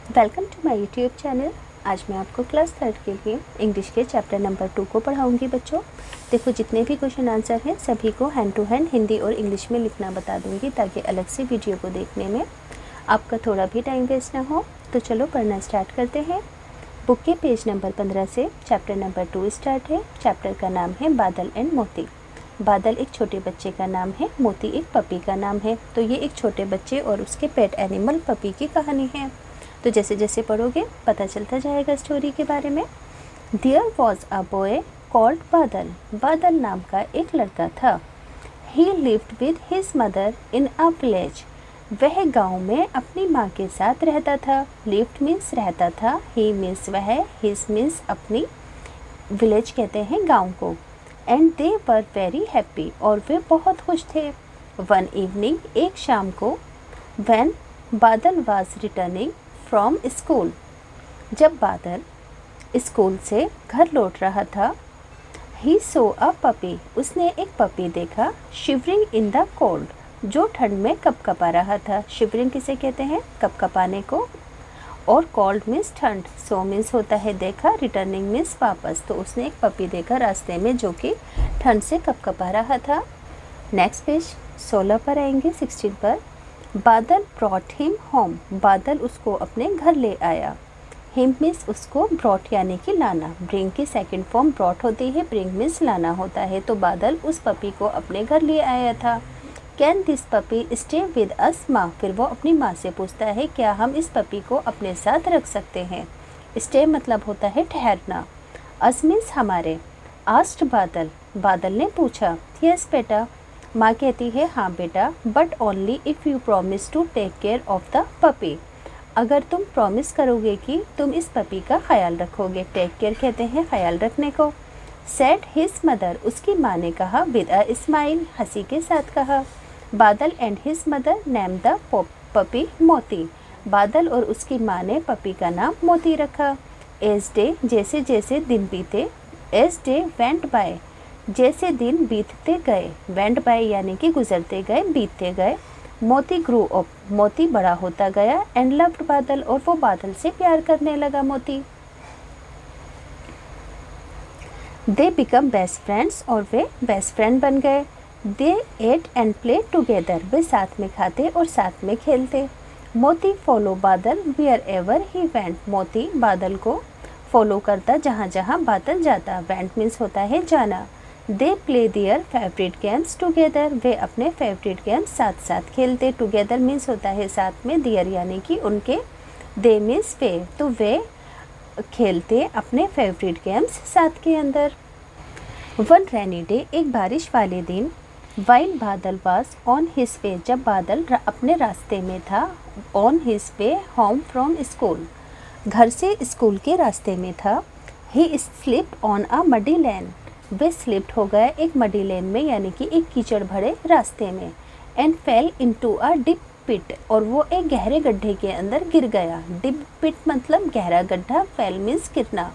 Welcome to my YouTube channel. आज मैं आपको क्लास 3 के लिए इंग्लिश के चैप्टर नंबर 2 को पढ़ाऊंगी बच्चों। देखो, जितने भी क्वेश्चन आंसर हैं सभी को हैंड टू हैंड हिंदी और इंग्लिश में लिखना बता दूंगी, ताकि अलग से वीडियो को देखने में आपका थोड़ा भी टाइम वेस्ट ना हो। तो चलो पढ़ना स्टार्ट करते हैं। बुक के पेज नंबर 15 से चैप्टर नंबर 2 स्टार्ट है। चैप्टर का नाम है बादल एंड मोती। बादल एक छोटे बच्चे का नाम है, मोती एक पपी का नाम है। तो ये एक छोटे बच्चे और उसके पेट एनिमल पपी की कहानी है। तो जैसे जैसे पढ़ोगे पता चलता जाएगा स्टोरी के बारे में। There was a boy called Badal. Badal नाम का एक लड़का था। He lived with his mother in a village. वह गांव में अपनी माँ के साथ रहता था। लिव्ड मीन्स रहता था, ही मीन्स वह, हिज मीन्स अपनी, विलेज कहते हैं गांव को। And they were very happy, और वे बहुत खुश थे। वन इवनिंग, एक शाम को, व्हेन बादल वाज रिटर्निंग फ्रॉम स्कूल, जब बादल स्कूल से घर लौट रहा था, ही सो अ पपी, उसने एक पपी देखा, शिवरिंग इन द कोल्ड, जो ठंड में कपकपा रहा था। शिवरिंग किसे कहते हैं? कपकपाने को। और कोल्ड मीन्स ठंड, सो मीन्स होता है देखा, रिटर्निंग मीन्स वापस। तो उसने एक पपी देखा रास्ते में जो कि ठंड से कपकपा रहा था। नेक्स्ट पेज 16 पर आएंगे, 16 पर। बादल ब्रॉट हिम होम, बादल उसको अपने घर ले आया। हिम मीन्स उसको, ब्रॉट यानी कि लाना। ब्रिंग की सेकंड फॉर्म ब्रॉट होती है, ब्रिंग मीन्स लाना होता है। तो बादल उस पपी को अपने घर ले आया था। Can this puppy stay with us माँ, फिर वो अपनी माँ से पूछता है क्या हम इस पपी को अपने साथ रख सकते हैं। स्टे मतलब होता है ठहरना। अस मीन्स हमारे। आस्ट बादल, बादल ने पूछा। यस बेटा, माँ कहती है हाँ बेटा, but only if you promise to take care of the puppy, अगर तुम प्रॉमिस करोगे कि तुम इस पपी का ख्याल रखोगे। टेक केयर कहते हैं ख्याल रखने को। सेड हिज मदर, उसकी माँ ने कहा, विद अ स्माइल, हंसी के साथ कहा। बादल and his mother name the puppy मोती, बादल और उसकी माँ ने पपी का नाम मोती रखा। एज डे, जैसे जैसे दिन बीते, एज डे वेंट बाय, जैसे दिन बीतते गए, वेंट बाय यानी कि गुजरते गए, बीतते गए। मोती ग्रू अप, मोती बड़ा होता गया। एंड लव्ड बादल, और वो बादल से प्यार करने लगा मोती। दे बिकम बेस्ट फ्रेंड्स, और वे बेस्ट फ्रेंड बन गए। दे एट एंड प्ले टुगेदर, वे साथ में खाते और साथ में खेलते। मोती फॉलो बादल वेयर एवर ही वेंट, मोती बादल को फॉलो करता जहाँ जहाँ बादल जाता। वेंट मीन्स होता है जाना। They play their favourite games together, वे अपने फेवरेट गेम्स साथ साथ खेलते। टुगेदर मीन्स होता है साथ में, दियर यानी कि उनके, दे मीन्स वे, तो वे खेलते अपने फेवरेट गेम्स साथ के अंदर। वन रेनी डे, एक बारिश वाले दिन, वाइल बादल वाज ऑन हिज वे, जब बादल अपने रास्ते में था, on his way home from school, घर से स्कूल के रास्ते में था। He slipped on a muddy lane, वे स्लिप्ड हो गए एक मडी लेन में यानी कि एक कीचड़ भरे रास्ते में। And fell into a deep pit, और वो एक गहरे गड्ढे के अंदर गिर गया। डिप पिट मतलब गहरा गड्ढा, फेल मीन्स गिरना।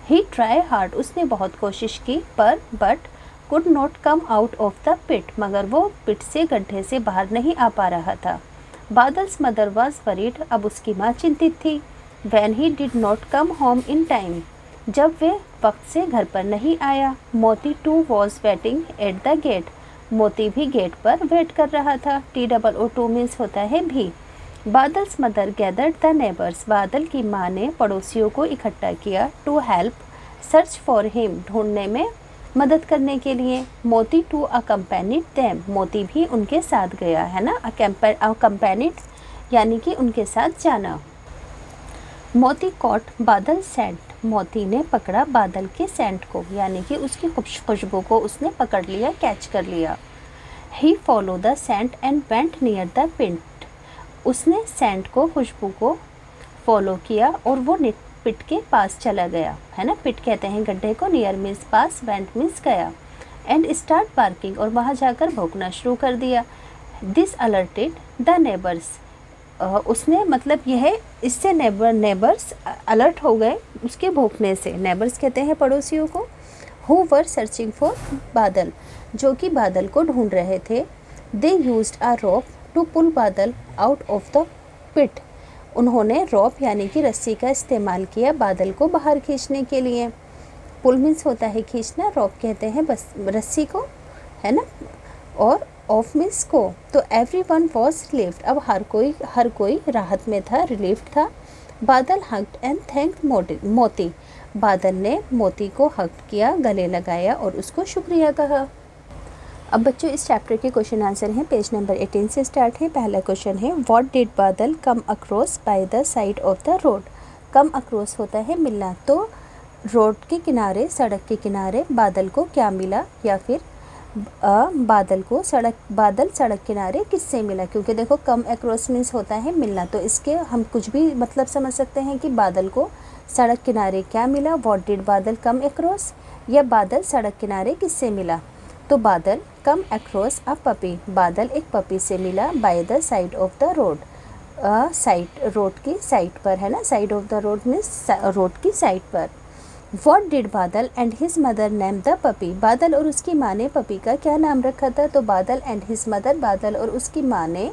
ही ट्राई हार्ड, उसने बहुत कोशिश की, पर but could not come out of the pit, मगर वो पिट से, गड्ढे से बाहर नहीं आ पा रहा था। बादल्स मदर वाज वरीड, अब उसकी माँ चिंतित थी। When he did not come home in time, जब वे वक्त से घर पर नहीं आया। Moti too was waiting at the gate, Moti भी गेट पर वेट कर रहा था। TOO मीन्स होता है भी। Badal's mother gathered the neighbours, Badal की माँ ने पड़ोसियों को इकट्ठा किया। To help search for him, ढूंढने में मदद करने के लिए। मोती टू अकम्पेनिड देम, मोती भी उनके साथ गया, है ना। अकम्पेनिड यानी कि उनके साथ जाना। मोती कॉट बादल सेंट, मोती ने पकड़ा बादल के सेंट को, यानी कि उसकी खुशबू को उसने पकड़ लिया, कैच कर लिया। He follow the scent and went near the pit, उसने सेंट को, खुशबू को फॉलो किया और वो पिट के पास चला गया, है ना। पिट कहते हैं गड्ढे को, नियर मीन्स पास, वेंट मीन्स गया। एंड स्टार्ट बार्किंग, और वहाँ जाकर भौंकना शुरू कर दिया। दिस अलर्टेड द नेबर्स, उसने मतलब यह, इससे नेबर्स अलर्ट हो गए उसके भौंकने से। नेबर्स कहते हैं पड़ोसियों को। हु वर सर्चिंग फॉर बादल, जो कि बादल को ढूंढ रहे थे। They used a rope to pull बादल आउट ऑफ द पिट, उन्होंने रॉप यानी कि रस्सी का इस्तेमाल किया बादल को बाहर खींचने के लिए। पुल मीन्स होता है खींचना, रॉप कहते हैं बस रस्सी को, है ना, और ऑफ मीन्स को। तो एवरीवन वाज रिलीव्ड, अब हर कोई राहत में था, रिलीव्ड था। बादल हग्ड एंड थैंक्ड मोती, बादल ने मोती को हग्ड किया, गले लगाया और उसको शुक्रिया कहा। अब बच्चों इस चैप्टर के क्वेश्चन आंसर हैं, पेज नंबर 18 से स्टार्ट है। पहला क्वेश्चन है व्हाट डिड बादल come across by the side of the road. Come across होता है मिलना, तो रोड के किनारे, सड़क के किनारे बादल को क्या मिला, या फिर बादल सड़क किनारे किससे मिला, क्योंकि देखो कम अक्रॉस मीन्स होता है मिलना, तो इसके हम कुछ भी मतलब समझ सकते हैं कि बादल को सड़क किनारे क्या मिला, व्हाट डिड बादल कम अक्रॉस, या बादल सड़क किनारे किससे मिला। तो बादल कम अक्रॉस अ पपी, बादल एक पपी से मिला, by the side of the road, side road की साइड पर, है ना, side of the road means road की साइड पर। What did बादल and his mother name the puppy, बादल और उसकी माँ ने पपी का क्या नाम रखा था। तो बादल एंड हिज मदर, बादल और उसकी माँ ने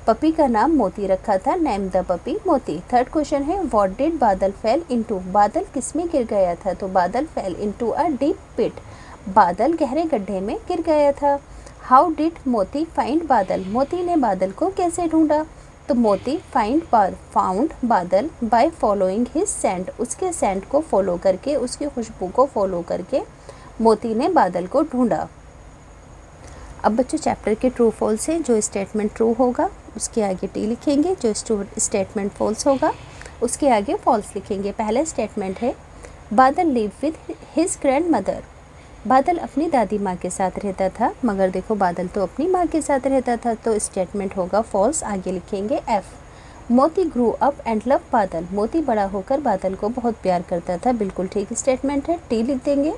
पपी का नाम मोती रखा था, name the puppy Moti. Third question है what did Badal fell into, Badal किस में गिर गया था। तो Badal fell into a deep pit, Badal गहरे गड्ढे में गिर गया था। हाउ डिड मोती फाइंड बादल, मोती ने बादल को कैसे ढूंढा। तो मोती फाउंड बादल बाय फॉलोइंग हिज सेंट, उसके सेंट को फॉलो करके, उसकी खुशबू को फॉलो करके मोती ने बादल को ढूंढा। अब बच्चों चैप्टर के ट्रू फॉल्स है, जो स्टेटमेंट ट्रू होगा उसके आगे टी लिखेंगे, जो स्टेटमेंट फॉल्स होगा उसके आगे फॉल्स लिखेंगे। पहला स्टेटमेंट है बादल live with his grand mother, बादल अपनी दादी माँ के साथ रहता था, मगर देखो बादल तो अपनी माँ के साथ रहता था, तो स्टेटमेंट होगा फॉल्स। आगे लिखेंगे एफ मोती ग्रू अप एंड लव बादल, मोती बड़ा होकर बादल को बहुत प्यार करता था, बिल्कुल ठीक स्टेटमेंट है, टी लिख देंगे।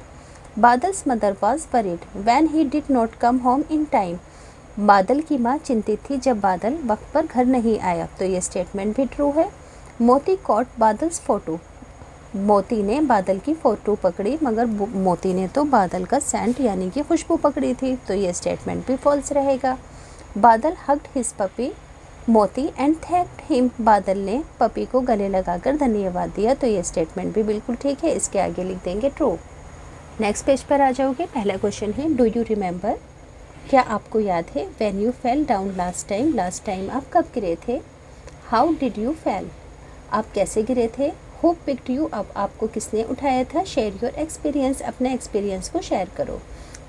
Badal's mother was worried when he did not come home in time, Badal की माँ चिंतित थी जब बादल वक्त पर घर नहीं आया, तो ये स्टेटमेंट भी ट्रू है। मोती कॉट बादल्स फोटो, मोती ने बादल की फ़ोटो पकड़ी, मगर मोती ने तो बादल का सेंट यानी कि खुशबू पकड़ी थी, तो ये स्टेटमेंट भी फॉल्स रहेगा। बादल हग्ड हिज पपी मोती एंड थैंक्ड हिम, बादल ने पपी को गले लगाकर धन्यवाद दिया, तो ये स्टेटमेंट भी बिल्कुल ठीक है, इसके आगे लिख देंगे ट्रू। नेक्स्ट पेज पर आ जाओगे। पहला क्वेश्चन है डू यू रिमेंबर, क्या आपको याद है, when you fail down last time, last time आप कब गिरे थे। हाउ डिड यू फेल, आप कैसे गिरे थे। हु पिक्ड यू अप, आपको किसने उठाया था। शेयर योर एक्सपीरियंस, अपने एक्सपीरियंस को शेयर करो।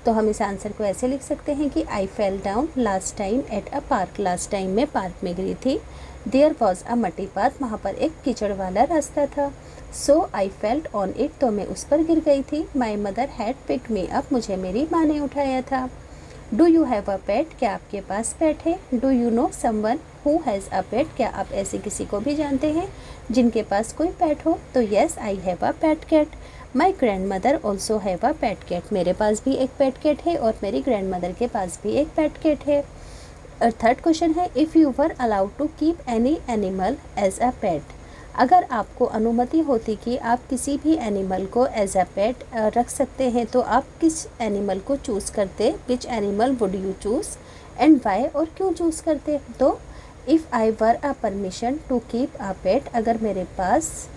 तो हम इस आंसर को ऐसे लिख सकते हैं कि I fell down last time at a park, last time मैं पार्क में गिरी थी। देयर वॉज अ मटी पाथ, वहाँ पर एक कीचड़ वाला रास्ता था। So I felt on it, तो मैं उस पर गिर गई थी। My mother had picked me up, मुझे मेरी माँ ने उठाया था। Do you have a pet, क्या आपके पास पेट है। Do you know someone who has a pet, क्या आप ऐसे किसी को भी जानते हैं जिनके पास कोई पेट हो। तो yes I have a pet cat, my grandmother also have a pet cat, मेरे पास भी एक पेट कैट है और मेरी ग्रैंड मदर के पास भी एक पेट कैट है। और थर्ड क्वेश्चन है if you were allowed to keep any animal as a pet, अगर आपको अनुमति होती कि आप किसी भी एनिमल को एज अ पेट रख सकते हैं, तो आप किस एनिमल को चूज़ करते। Which animal would you choose and why, और क्यों चूज़ करते। तो if I were a permission to keep a pet, अगर मेरे पास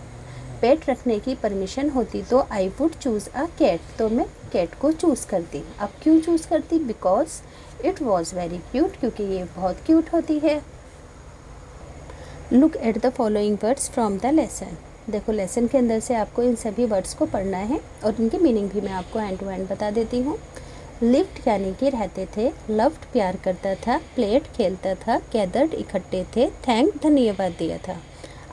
पेट रखने की परमिशन होती तो I would choose a cat, तो मैं कैट को चूज़ करती। अब क्यों चूज़ करती, because it was very cute, क्योंकि ये बहुत क्यूट होती है। Look at the following words from the lesson, देखो लेसन के अंदर से आपको इन सभी वर्ड्स को पढ़ना है और इनकी मीनिंग भी मैं आपको हैंड टू हैंड बता देती हूँ। लिव्ड यानी कि रहते थे, लव्ड प्यार करता था, प्लेड खेलता था, गैदर्ड इकट्ठे थे, थैंक धन्यवाद दिया था।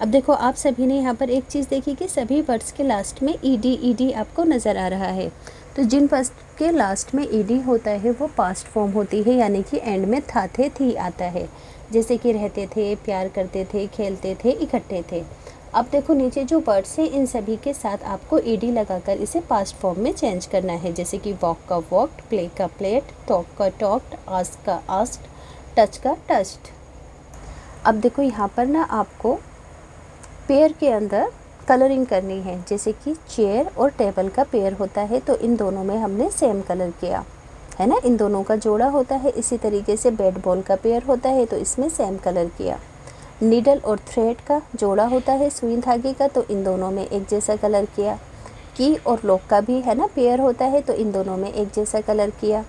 अब देखो आप सभी ने यहाँ पर एक चीज़ देखी कि सभी वर्ड्स के लास्ट में ईडी आपको नज़र आ रहा है। तो जिन वर्ड्स के लास्ट में ईडी होता है वो पास्ट फॉर्म होती है, यानी कि एंड में था थे थी आता है, जैसे कि रहते थे, प्यार करते थे, खेलते थे, इकट्ठे थे। अब देखो नीचे जो वर्ड्स हैं इन सभी के साथ आपको ईडी लगाकर इसे पास्ट फॉर्म में चेंज करना है, जैसे कि वॉक का वॉकड, प्ले का प्लेड, टॉक का टॉक्ड, आस्क का आस्क्ड, टच का टच्ड। अब देखो यहाँ पर ना आपको पेयर के अंदर कलरिंग करनी है, जैसे कि चेयर और टेबल का पेयर होता है तो इन दोनों में हमने सेम कलर किया है ना, इन दोनों का जोड़ा होता है। इसी तरीके से बैट बॉल का पेयर होता है तो इसमें सेम कलर किया। नीडल और थ्रेड का जोड़ा होता है सुई धागे का, तो इन दोनों में एक जैसा कलर किया। की और लॉक का भी है ना पेयर होता है, तो इन दोनों में एक जैसा कलर किया।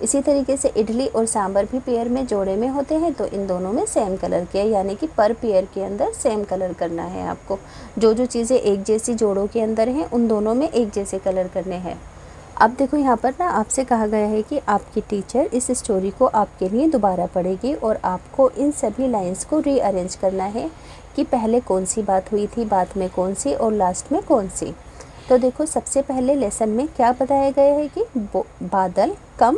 इसी तरीके से इडली और सांभर भी पेयर में जोड़े में होते हैं, तो इन दोनों में सेम कलर किया, यानी कि पर पेयर के अंदर सेम कलर करना है आपको। जो जो चीज़ें एक जैसी जोड़ों के अंदर हैं उन दोनों में एक जैसे कलर करने हैं। अब देखो यहाँ पर ना आपसे कहा गया है कि आपकी टीचर इस स्टोरी को आपके लिए दोबारा पढ़ेगी और आपको इन सभी लाइंस को रीअरेंज करना है कि पहले कौन सी बात हुई थी, बाद में कौन सी और लास्ट में कौन सी। तो देखो सबसे पहले लेसन में क्या बताया गया है कि बादल come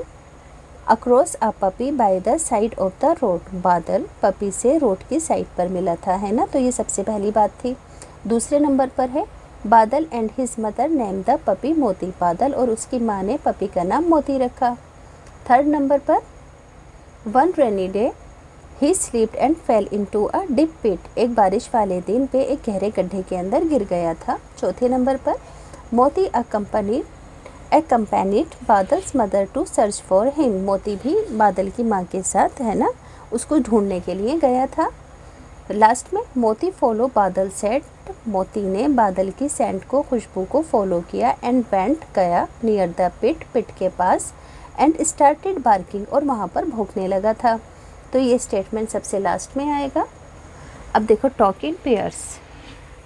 across a puppy by the side of the road. बादल पपी से रोड की साइड पर मिला था, है ना, तो ये सबसे पहली बात थी। दूसरे नंबर पर है बादल and his mother name the puppy मोती। बादल और उसकी माँ ने पपी का नाम मोती रखा। थर्ड नंबर पर one rainy day he slipped and fell into a deep pit. एक बारिश वाले दिन पे एक गहरे गड्ढे के अंदर गिर गया था। चौथे नंबर पर Moti accompanied Badal's mother to search for him. Moti भी बादल की माँ के साथ, है ना, उसको ढूंढने के लिए गया था। लास्ट में मोती फॉलो बादल सेंट। मोती ने बादल की सेंट को, खुशबू को फॉलो किया। एंड वेंट गया नियर द पिट, पिट के पास। एंड स्टार्टेड बार्किंग और वहाँ पर भौंकने लगा था। तो ये स्टेटमेंट सबसे लास्ट में आएगा। अब देखो टॉक इन पेयर्स,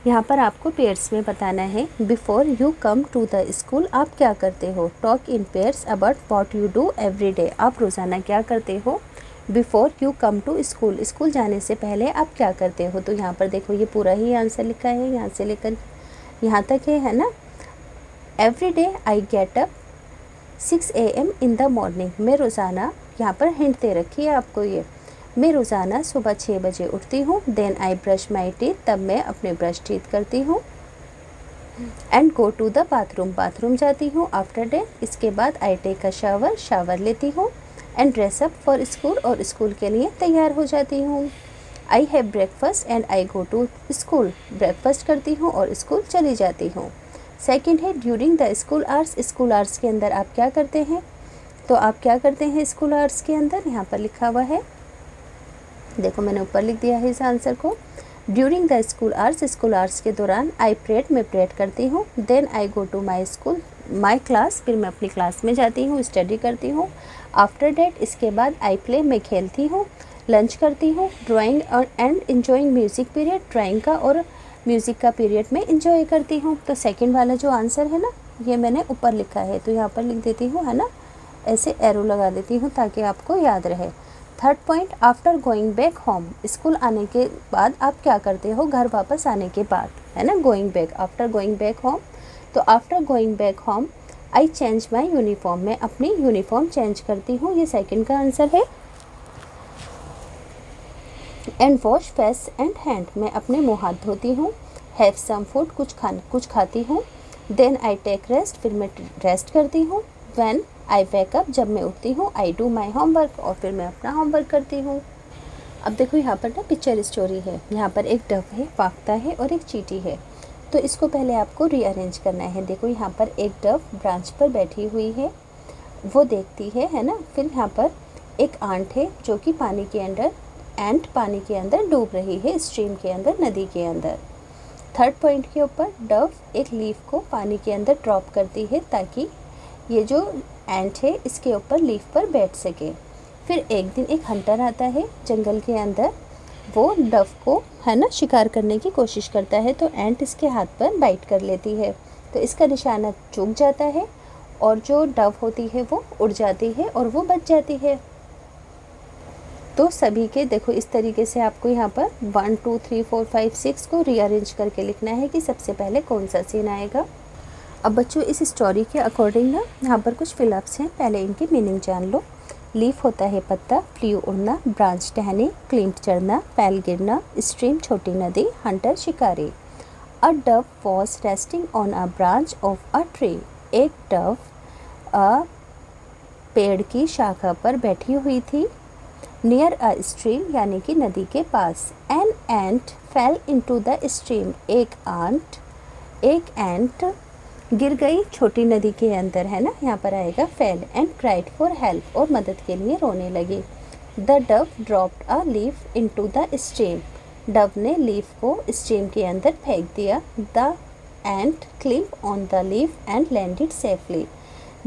यहाँ पर आपको पेयर्स में बताना है। Before you come to the school, आप क्या करते हो। Talk in pairs about what you do every day, आप रोज़ाना क्या करते हो। Before you come to school, school जाने से पहले आप क्या करते हो। तो यहाँ पर देखो ये पूरा ही आंसर लिखा है, यहाँ से लेकर यहाँ तक है ना। Every day I get up 6 AM in the morning. मैं रोज़ाना, यहाँ पर हिंट दे रखी है आपको ये, मैं रोज़ाना सुबह 6 बजे उठती हूँ। Then I brush my teeth, तब मैं अपने ब्रश टीथ करती हूँ। And go to the bathroom, bathroom जाती हूँ। आफ्टर डेट, इसके बाद I take a shower, shower लेती हूँ। And dress up for school, और स्कूल के लिए तैयार हो जाती हूँ। I have breakfast and I go to school, breakfast करती हूँ और स्कूल चली जाती हूँ। सेकेंड है during the school hours, school hours के अंदर आप क्या करते हैं। तो आप क्या करते हैं स्कूल आवर्स के अंदर, यहाँ पर लिखा हुआ है, देखो मैंने ऊपर लिख दिया है इस आंसर को। During the school hours, school hours के दौरान आई प्रेड, मैं प्रेड करती हूँ। Then I go to my school, my class, फिर मैं अपनी क्लास में जाती हूँ, स्टडी करती हूँ। आफ्टर डेट, इसके बाद आई प्ले, मैं खेलती हूँ, लंच करती हूँ। Drawing and enjoying music period, drawing का और म्यूज़िक का पीरियड में इंजॉय करती हूँ। तो सेकेंड वाला जो आंसर है ना, ये मैंने ऊपर लिखा है, तो यहाँ पर लिख देती हूँ, है ना, ऐसे एरो लगा देती हूँ ताकि आपको याद रहे। Third point, after going back home, school आने के बाद आप क्या करते हो, घर वापस आने के बाद, है ना, going back, after going back home. तो after going back home I change my uniform, मैं अपनी यूनिफॉर्म चेंज करती हूँ, ये सेकंड का आंसर है। And wash face and hand, मैं अपने मुँह हाथ धोती हूँ। हैव सम फूड, कुछ खाती हूँ। देन आई टेक रेस्ट, फिर मैं रेस्ट करती हूँ। व्हेन आई वेकअप, जब मैं उठती हूँ। आई डू माई होमवर्क, और फिर मैं अपना होमवर्क करती हूँ। अब देखो यहाँ पर ना पिक्चर स्टोरी है, यहाँ पर एक डव है, फाख्ता है और एक चींटी है। तो इसको पहले आपको रीअरेंज करना है। देखो यहाँ पर एक डव ब्रांच पर बैठी हुई है, वो देखती है ना। फिर यहाँ पर एक आंट है जो कि पानी के अंदर डूब रही है, स्ट्रीम के अंदर, नदी के अंदर। थर्ड पॉइंट के ऊपर डव एक लीफ को पानी के अंदर ड्रॉप करती है ताकि ये जो एंट है इसके ऊपर लीफ पर बैठ सके। फिर एक दिन एक हंटर आता है जंगल के अंदर, वो डव को, है ना, शिकार करने की कोशिश करता है, तो एंट इसके हाथ पर बाइट कर लेती है, तो इसका निशाना चूक जाता है और जो डव होती है वो उड़ जाती है और वो बच जाती है। तो सभी के देखो इस तरीके से आपको यहाँ पर 1 2 3 4 5 6 को रीअरेंज करके लिखना है कि सबसे पहले कौन सा सीन आएगा। अब बच्चों इस स्टोरी के अकॉर्डिंग ना यहाँ पर कुछ फिलअप्स हैं, पहले इनकी मीनिंग जान लो। लीफ होता है पत्ता, फ्लू उड़ना, ब्रांच टहनी, क्लिंट चढ़ना, पैल गिरना, स्ट्रीम छोटी नदी, हंटर शिकारी। A dove was resting on a branch of a tree, एक डव पेड़ की शाखा पर बैठी हुई थी। नियर अ स्ट्रीम, यानी कि नदी के पास। An ant fell into the stream, एक एंट गिर गई छोटी नदी के अंदर, है ना, यहाँ पर आएगा fell. And cried for help, और मदद के लिए रोने लगी। The dove dropped a leaf into the stream, dove ने लीफ को स्ट्रीम के अंदर फेंक दिया। The ant climb on the leaf and landed safely.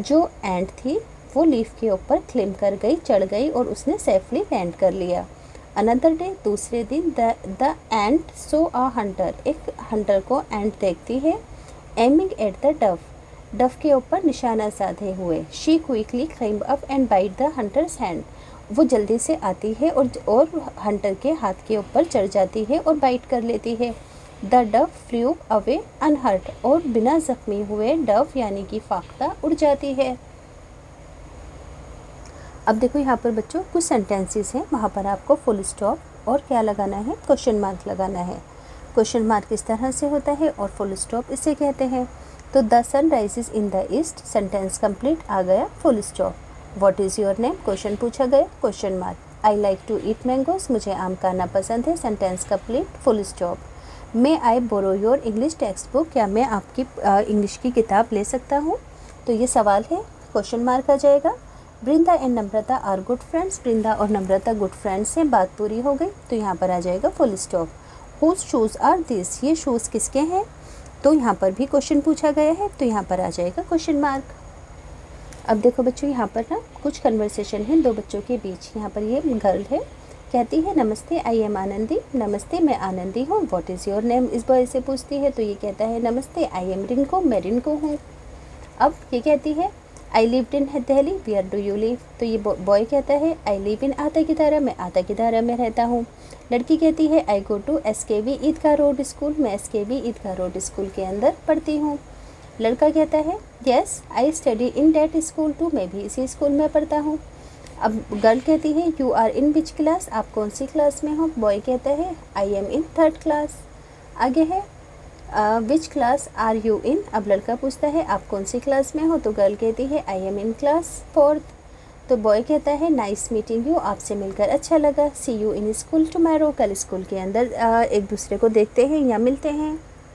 जो एंट थी वो लीफ के ऊपर क्लिम्ब कर गई, चढ़ गई और उसने सेफली लैंड कर लिया। अनदर डे, दूसरे दिन, the ant saw a hunter, एक हंटर को एंट देखती है। Aiming at the dove, dove के ऊपर निशाना साधे हुए। She quickly climb up and bite the hunter's hand, वो जल्दी से आती है और हंटर के हाथ के ऊपर चढ़ जाती है और बाइट कर लेती है। The Dove flu away unhurt, और बिना जख्मी हुए डव यानी कि फाख्ता उड़ जाती है। अब देखो यहाँ पर बच्चों कुछ सेंटेंसेस हैं, वहाँ पर आपको फुल स्टॉप और क्या लगाना है, क्वेश्चन मार्क लगाना है। क्वेश्चन मार्क इस तरह से होता है और फुल स्टॉप इसे कहते हैं। तो the sun rises in the east, sentence complete, आ गया full stop. What is your name, question पूछा गया, question mark. I like to eat mangoes, मुझे आम खाना पसंद है, sentence complete, full stop. May I borrow your English text book, क्या मैं आपकी इंग्लिश की किताब ले सकता हूँ, तो ये सवाल है, क्वेश्चन मार्क आ जाएगा। Vrinda and Namrata are good friends, Vrinda और नम्रता गुड फ्रेंड्स हैं, बात पूरी हो गई, तो यहाँ पर आ जाएगा full stop. Whose shoes are this, ये शूज़ किसके हैं, तो यहाँ पर भी क्वेश्चन पूछा गया है, तो यहाँ पर आ जाएगा क्वेश्चन मार्क। अब देखो बच्चों यहाँ पर ना कुछ कन्वर्सेशन है दो बच्चों के बीच। यहाँ पर ये गर्ल है, कहती है नमस्ते आई एम आनंदी, नमस्ते मैं आनंदी हूँ। व्हाट इज़ योर नेम, इस बॉय से पूछती है, तो ये कहता है नमस्ते आई एम रिंको, मैं रिंको हूँ। अब ये कहती है I lived in Delhi, where do you live, तो ये बॉय कहता है आई लिव इन आताकीदारा, मैं आताकीदारा में रहता हूँ। लड़की कहती है I go to SKV Idgah road school, मैं SKV ईदगाह रोड स्कूल के अंदर पढ़ती हूँ। लड़का कहता है yes I study in that school too, मैं भी इसी स्कूल में पढ़ता हूँ। अब गर्ल कहती है you are in which class, आप कौन सी क्लास में हो, बॉय कहता है I am in 3rd class. आगे है which class are you in, अब लड़का पूछता है आप कौन सी क्लास में हो, तो गर्ल कहती है I am in class 4th। तो बॉय कहता है नाइस मीटिंग यू, आपसे मिलकर अच्छा लगा, सी यू इन स्कूल टुमारो, कल स्कूल के अंदर एक दूसरे को देखते हैं या मिलते हैं।